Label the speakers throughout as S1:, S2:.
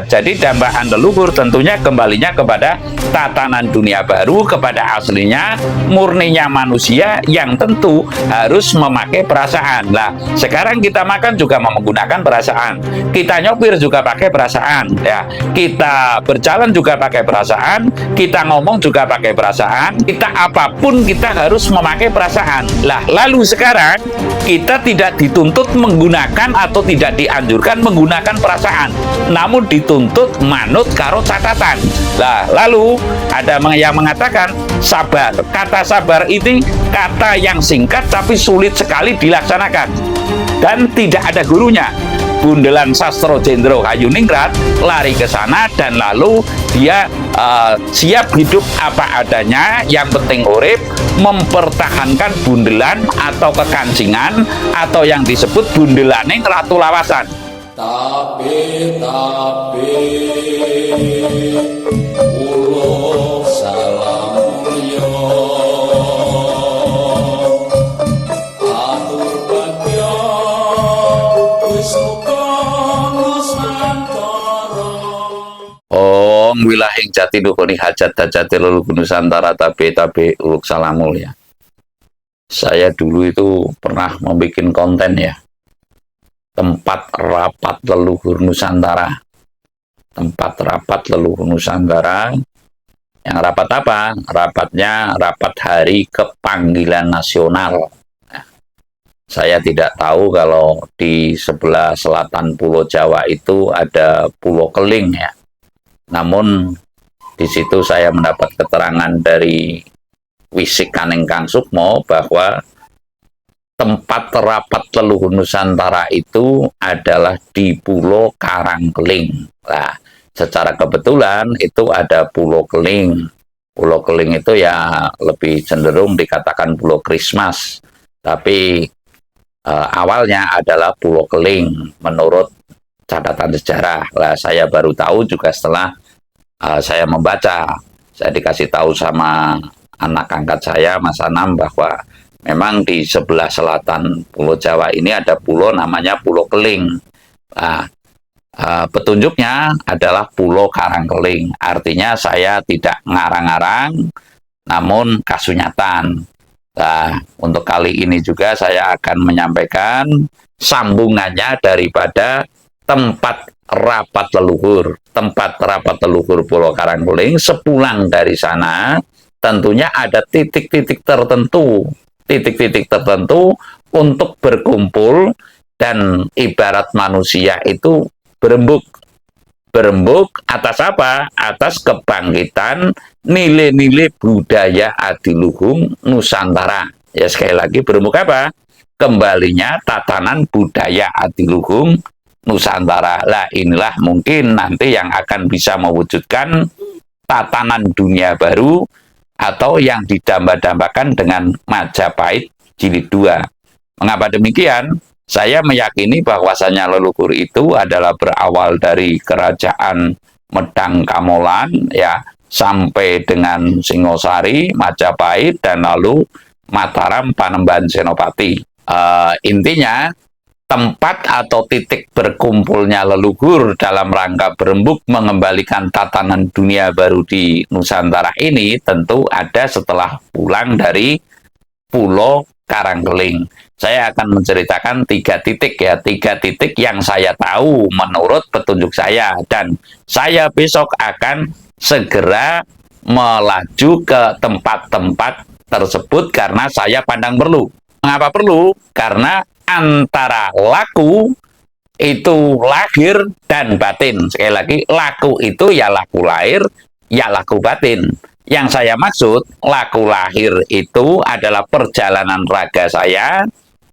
S1: Jadi dambaan leluhur tentunya kembalinya kepada tatanan dunia baru, kepada aslinya, murninya manusia yang tentu harus memakai perasaan. Nah, sekarang kita makan juga menggunakan perasaan. Kita nyopir juga pakai perasaan, ya. Kita berjalan juga pakai perasaan, kita ngomong juga pakai perasaan, kita apapun kita harus memakai perasaan. Lah, lalu sekarang kita tidak dituntut menggunakan atau tidak dianjurkan menggunakan perasaan, namun dituntut manut karo catatan. Lah, lalu ada yang mengatakan sabar. Kata sabar ini kata yang singkat tapi sulit sekali dilaksanakan dan tidak ada gurunya. Bundelan Sastro Jendro Hayuningrat lari ke sana dan lalu dia siap hidup apa adanya, yang penting urip, mempertahankan bundelan atau kekancingan atau yang disebut bundelaning ratu lawasan.
S2: Tapi ulo salam mulya atur bagya wis muga nusantara.
S1: Om wilahing jati dukuni hajat hajati leluhur Nusantara tabe uluk salam mulia. Saya dulu itu pernah membuat konten ya, tempat rapat leluhur Nusantara. Tempat rapat leluhur Nusantara. Yang rapat apa? Rapatnya rapat hari kepanggilan nasional. Nah, saya tidak tahu kalau di sebelah selatan Pulau Jawa itu ada Pulau Keling ya. Namun di situ saya mendapat keterangan dari Wisikaning Kang Sukmo bahwa tempat rapat leluhur Nusantara itu adalah di Pulau Karangkeling. Nah, secara kebetulan itu ada Pulau Keling. Pulau Keling itu ya lebih cenderung dikatakan Pulau Christmas. Tapi awalnya adalah Pulau Keling menurut catatan sejarah. Nah, saya baru tahu juga setelah saya membaca. Saya dikasih tahu sama anak angkat saya, Mas Anam, bahwa memang di sebelah selatan Pulau Jawa ini ada pulau namanya Pulau Keling. Nah, petunjuknya adalah Pulau Karangkeling. Artinya saya tidak ngarang-ngarang, namun kasunyatan. Nah, untuk kali ini juga saya akan menyampaikan sambungannya daripada tempat rapat leluhur. Tempat rapat leluhur Pulau Karangkeling, sepulang dari sana, tentunya ada titik-titik tertentu untuk berkumpul dan ibarat manusia itu berembuk atas apa? Atas kebangkitan nilai-nilai budaya adiluhung Nusantara. Ya, sekali lagi berembuk apa? Kembalinya tatanan budaya adiluhung Nusantara. Lah, inilah mungkin nanti yang akan bisa mewujudkan tatanan dunia baru atau yang didamba-dambakan dengan Majapahit Jilid 2. Mengapa demikian? Saya meyakini bahwasanya leluhur itu adalah berawal dari kerajaan Medang Kamolan ya, sampai dengan Singosari, Majapahit, dan lalu Mataram, Panembahan, Senopati. Intinya tempat atau titik berkumpulnya leluhur dalam rangka berembuk mengembalikan tatanan dunia baru di Nusantara ini tentu ada setelah pulang dari Pulau Karangkeling. Saya akan menceritakan 3 titik ya, 3 titik yang saya tahu menurut petunjuk saya, dan saya besok akan segera melaju ke tempat-tempat tersebut karena saya pandang perlu. Mengapa perlu? Karena antara laku itu lahir dan batin. Sekali lagi, laku itu ya laku lahir, ya laku batin. Yang saya maksud, laku lahir itu adalah perjalanan raga saya,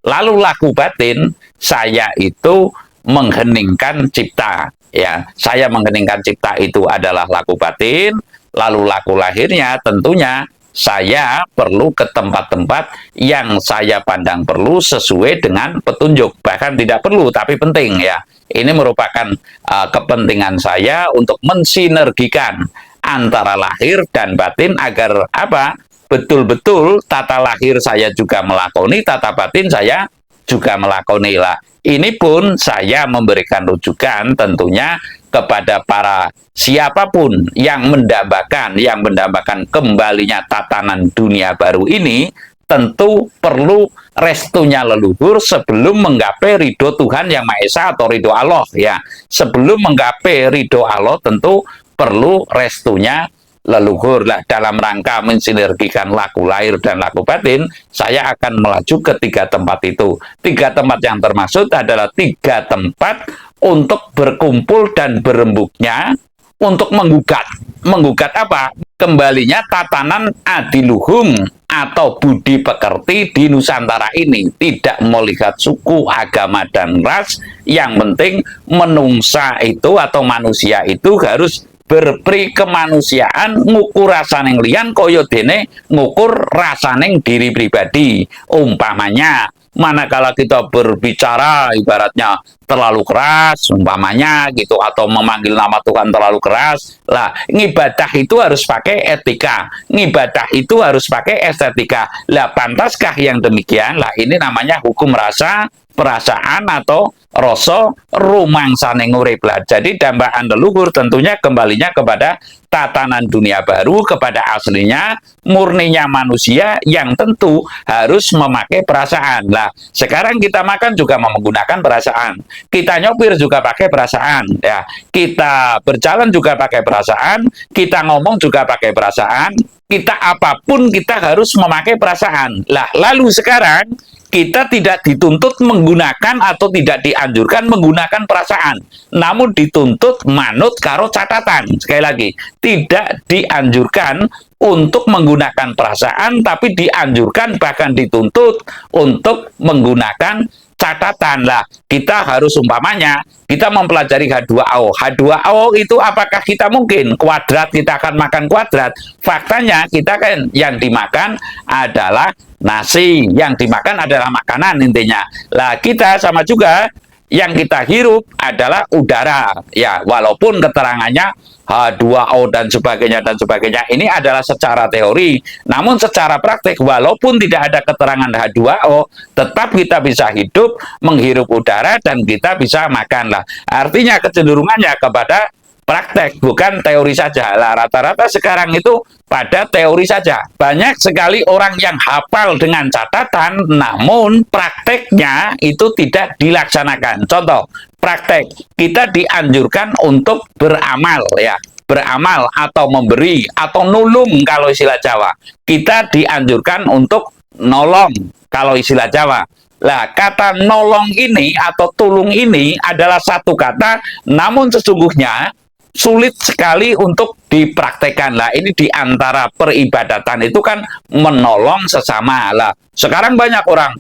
S1: lalu laku batin, saya itu mengheningkan cipta. Ya, saya mengheningkan cipta itu adalah laku batin, lalu laku lahirnya tentunya saya perlu ke tempat-tempat yang saya pandang perlu sesuai dengan petunjuk. Bahkan tidak perlu, tapi penting ya. Ini merupakan kepentingan saya untuk mensinergikan antara lahir dan batin agar apa? Betul-betul tata lahir saya juga melakoni, tata batin saya juga melakoni lah. Ini pun saya memberikan rujukan tentunya kepada para siapapun yang mendambakan kembalinya tatanan dunia baru ini, tentu perlu restunya leluhur sebelum menggapai ridho Tuhan Yang Maha Esa atau ridho Allah ya. Sebelum menggapai ridho Allah tentu perlu restunya leluhur lah. Dalam rangka mensinergikan laku lahir dan laku batin, saya akan melaju ke 3 tempat itu. 3 tempat yang termaksud adalah 3 tempat untuk berkumpul dan berembuknya untuk menggugat apa? Kembalinya tatanan adiluhung atau budi pekerti di Nusantara ini, tidak melihat suku, agama, dan ras. Yang penting menungsa itu atau manusia itu harus berperi kemanusiaan, ngukur rasaning liyan kaya dene ngukur rasaning diri pribadi. Umpamanya manakala kita berbicara ibaratnya terlalu keras umpamanya gitu, atau memanggil nama Tuhan terlalu keras, lah ngibadah itu harus pakai etika, ngibadah itu harus pakai estetika. Lah pantaskah yang demikian? Lah ini namanya hukum rasa, perasaan atau rasa rumangsane urip. Lah jadi dambaan leluhur tentunya kembalinya kepada tatanan dunia baru, kepada aslinya murninya manusia yang tentu harus memakai perasaan. Lah sekarang kita makan juga menggunakan perasaan, kita nyopir juga pakai perasaan ya, kita berjalan juga pakai perasaan, kita ngomong juga pakai perasaan, kita apapun kita harus memakai perasaan. Lah lalu sekarang kita tidak dituntut menggunakan atau tidak dianjurkan menggunakan perasaan, namun dituntut manut karo catatan. Sekali lagi, tidak dianjurkan untuk menggunakan perasaan, tapi dianjurkan bahkan dituntut untuk menggunakan catatan. Lah kita harus umpamanya kita mempelajari H2O. H2O itu apakah kita mungkin kuadrat kita akan makan kuadrat? Faktanya kita kan yang dimakan adalah nasi, yang dimakan adalah makanan intinya. Lah kita sama juga yang kita hirup adalah udara ya, walaupun keterangannya H2O dan sebagainya ini adalah secara teori, namun secara praktek walaupun tidak ada keterangan H2O tetap kita bisa hidup menghirup udara dan kita bisa makan. Lah artinya kecenderungannya kepada praktek, bukan teori saja. Lah rata-rata sekarang itu pada teori saja. Banyak sekali orang yang hafal dengan catatan, namun prakteknya itu tidak dilaksanakan. Contoh, praktek. Kita dianjurkan untuk beramal ya. Beramal atau memberi atau nulung kalau istilah Jawa. Kita dianjurkan untuk nolong kalau istilah Jawa. Lah, kata nolong ini atau tulung ini adalah satu kata, namun sesungguhnya sulit sekali untuk dipraktekkan. Lah ini diantara peribadatan itu kan menolong sesama. Lah sekarang banyak orang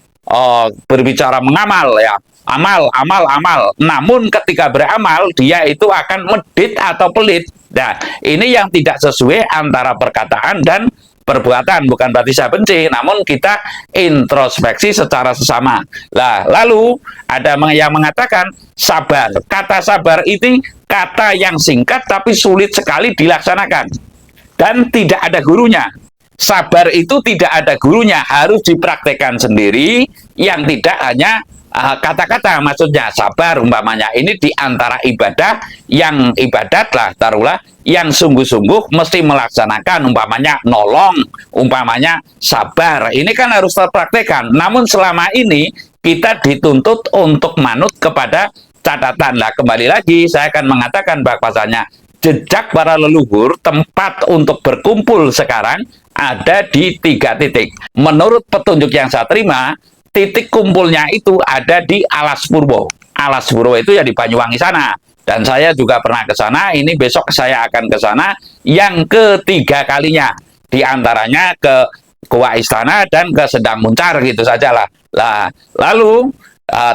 S1: berbicara mengamal ya, amal. Namun ketika beramal dia itu akan medit atau pelit. Nah ini yang tidak sesuai antara perkataan dan perbuatan. Bukan berarti saya benci, namun kita introspeksi secara sesama. Lah lalu ada yang mengatakan sabar. Kata sabar ini kata yang singkat tapi sulit sekali dilaksanakan dan tidak ada gurunya. Sabar itu tidak ada gurunya, harus dipraktekkan sendiri, yang tidak hanya kata-kata. Maksudnya sabar umpamanya ini diantara ibadah yang ibadat lah, taruhlah yang sungguh-sungguh mesti melaksanakan, umpamanya nolong, umpamanya sabar, ini kan harus terpraktekkan. Namun selama ini kita dituntut untuk manut kepada catatan. Lah kembali lagi saya akan mengatakan bahwasanya jejak para leluhur, tempat untuk berkumpul sekarang ada di 3 titik. Menurut petunjuk yang saya terima, titik kumpulnya itu ada di Alas Purwo. Alas Purwo itu ya di Banyuwangi sana. Dan saya juga pernah ke sana. Ini besok saya akan ke sana yang ketiga kalinya. Di antaranya ke Goa Istana dan ke Sedang Muncar gitu sajalah. Lah lalu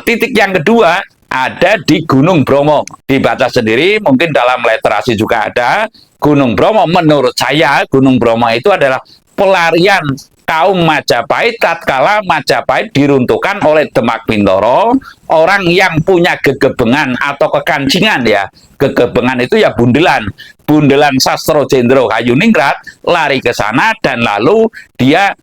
S1: titik yang kedua ada di Gunung Bromo. Dibaca sendiri, mungkin dalam literasi juga ada. Gunung Bromo, menurut saya Gunung Bromo itu adalah pelarian kaum Majapahit tatkala Majapahit diruntuhkan oleh Demak Bintoro, orang yang punya gegebengan atau kekancingan ya. Gegebengan itu ya bundelan. Bundelan Sastro Jendro Hayuningrat lari ke sana dan lalu dia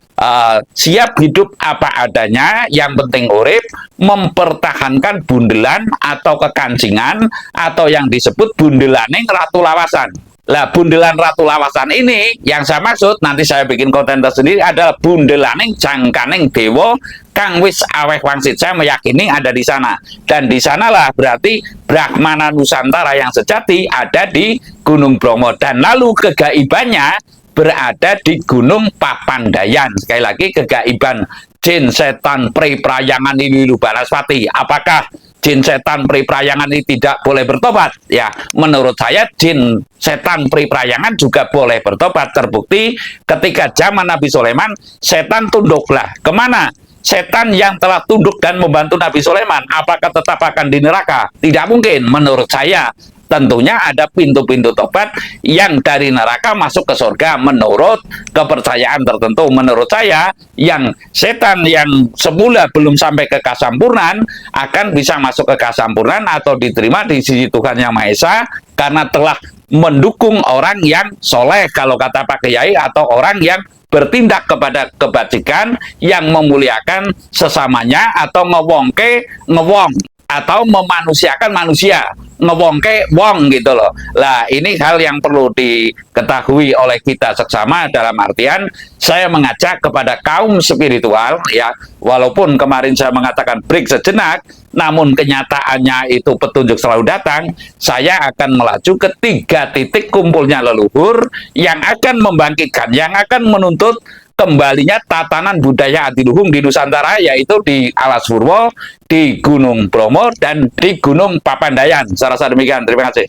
S1: siap hidup apa adanya, yang penting urip, mempertahankan bundelan atau kekancingan atau yang disebut bundelaning Ratu Lawasan. Lah bundelan Ratu Lawasan ini yang saya maksud, nanti saya bikin konten tersendiri, adalah bundelaning jangkaning dewa kang wis aweh wangsit. Saya meyakini ada di sana, dan di sanalah berarti Brahmana Nusantara yang sejati ada di Gunung Bromo, dan lalu kegaibannya berada di Gunung Papandayan. Sekali lagi, kegaiban jin setan pri prayangan ini Banaspati. Apakah jin setan pri prayangan ini tidak boleh bertobat? Ya, menurut saya jin setan pri prayangan juga boleh bertobat. Terbukti ketika zaman Nabi Sulaiman, setan tunduklah kemana? Setan yang telah tunduk dan membantu Nabi Sulaiman, apakah tetap akan di neraka? Tidak mungkin. Menurut saya tentunya ada pintu-pintu tobat yang dari neraka masuk ke surga menurut kepercayaan tertentu. Menurut saya, yang setan yang semula belum sampai ke kasampurnan akan bisa masuk ke kasampurnan atau diterima di sisi Tuhan Yang Maha Esa karena telah mendukung orang yang soleh, kalau kata Pak Kiai, atau orang yang bertindak kepada kebajikan, yang memuliakan sesamanya atau ngewong atau memanusiakan manusia, ngewongke wong gitu loh. Lah ini hal yang perlu diketahui oleh kita seksama, dalam artian saya mengajak kepada kaum spiritual ya, walaupun kemarin saya mengatakan break sejenak, namun kenyataannya itu petunjuk selalu datang. Saya akan melaju ke 3 titik kumpulnya leluhur yang akan membangkitkan, yang akan menuntut kembalinya tatanan budaya adiluhung di Nusantara, yaitu di Alas Purwo, di Gunung Bromo, dan di Gunung Papandayan. Saya rasa demikian. Terima kasih.